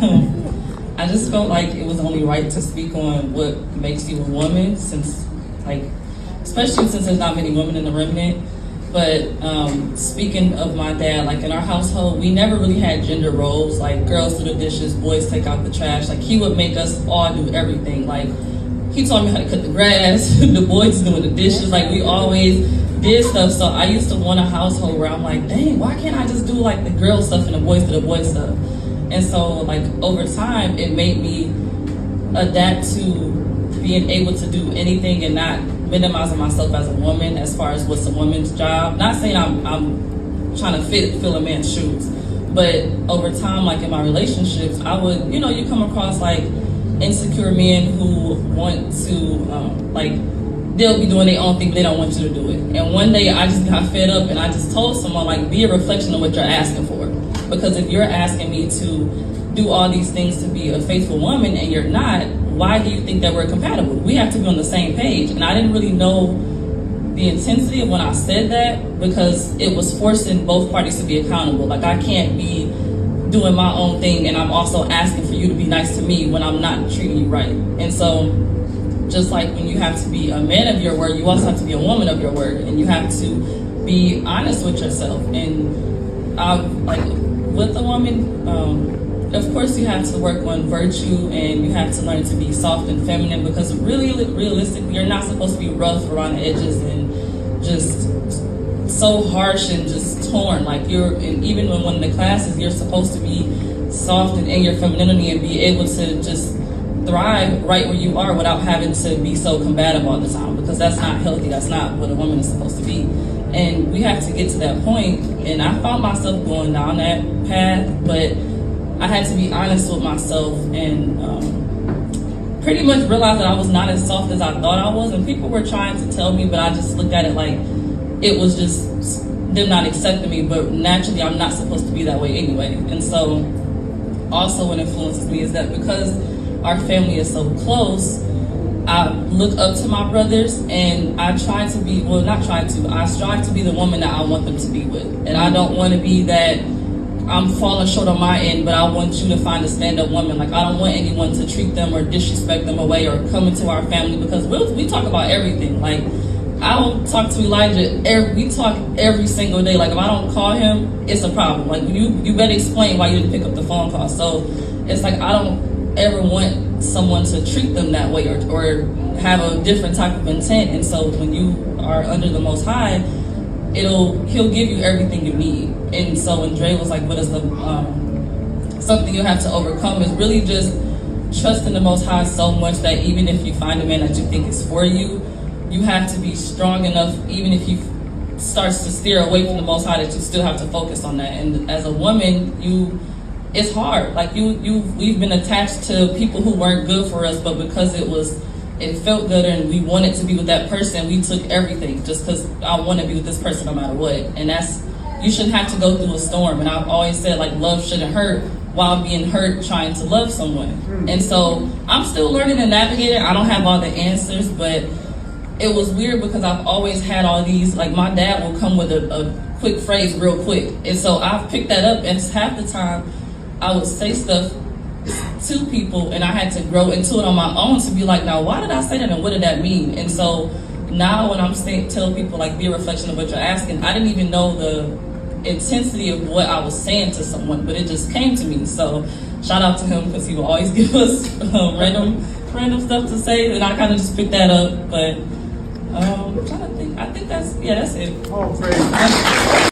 I just felt like it was only right to speak on what makes you a woman, since, like, especially since there's not many women in the remnant. But speaking of my dad, like in our household, we never really had gender roles, like girls do the dishes, boys take out the trash. Like he would make us all do everything. Like he taught me how to cut the grass, the boys doing the dishes, like we always did stuff. So I used to want a household where I'm like, dang, why can't I just do like the girl stuff and the boys do the boy stuff? And so like over time, it made me adapt to being able to do anything and not minimizing myself as a woman as far as what's a woman's job. Not saying I'm trying to fill a man's shoes, but over time, like in my relationships, I would, you come across like insecure men who want to, like, they'll be doing their own thing, but they don't want you to do it. And one day I just got fed up and I just told someone, like, be a reflection of what you're asking for. Because if you're asking me to do all these things to be a faithful woman and you're not, why do you think that we're compatible? We have to be on the same page. And I didn't really know the intensity of when I said that, because it was forcing both parties to be accountable. Like I can't be doing my own thing and I'm also asking for you to be nice to me when I'm not treating you right. And so just like when you have to be a man of your word, you also have to be a woman of your word, and you have to be honest with yourself. And like with a woman, of course you have to work on virtue and you have to learn to be soft and feminine, because really, realistically, you're not supposed to be rough around the edges and just so harsh and just torn. Like and even when one of the classes, you're supposed to be soft and in your femininity and be able to just thrive right where you are without having to be so combative all the time, because that's not healthy. That's not what a woman is supposed to be. And we have to get to that point. And I found myself going down that path, but I had to be honest with myself and pretty much realize that I was not as soft as I thought I was. And people were trying to tell me, but I just looked at it like it was just them not accepting me. But naturally, I'm not supposed to be that way anyway. And so also what influences me is that because our family is so close, I look up to my brothers and I try to be, well, not try to, I strive to be the woman that I want them to be with. And I don't want to be that I'm falling short on my end, but I want you to find a stand-up woman. Like, I don't want anyone to treat them or disrespect them away or come into our family, because we talk about everything. Like, I'll talk to Elijah, we talk every single day. Like, if I don't call him, it's a problem. Like, you better explain why you didn't pick up the phone call. So it's like, I don't ever want someone to treat them that way or have a different type of intent. And so when you are under the Most High, he'll give you everything you need. And so when Dre was like, what is the something you have to overcome, is really just trusting the Most High so much that even if you find a man that you think is for you, you have to be strong enough, even if he starts to steer away from the Most High, that you still have to focus on that. And as a woman, it's hard. Like we've been attached to people who weren't good for us, but because it felt good and we wanted to be with that person, we took everything just because I want to be with this person no matter what. And you shouldn't have to go through a storm. And I've always said, like, love shouldn't hurt while being hurt trying to love someone. And so I'm still learning to navigate it. I don't have all the answers, but it was weird because I've always had all these, like my dad will come with a quick phrase real quick. And so I've picked that up, and half the time I would say stuff to people and I had to grow into it on my own to be like, now why did I say that and what did that mean? And so now when I'm telling people, like, be a reflection of what you're asking, I didn't even know the intensity of what I was saying to someone, but it just came to me. So shout out to him, because he will always give us random stuff to say, and I kind of just picked that up. But I'm trying to think. I think that's it. Oh, praise.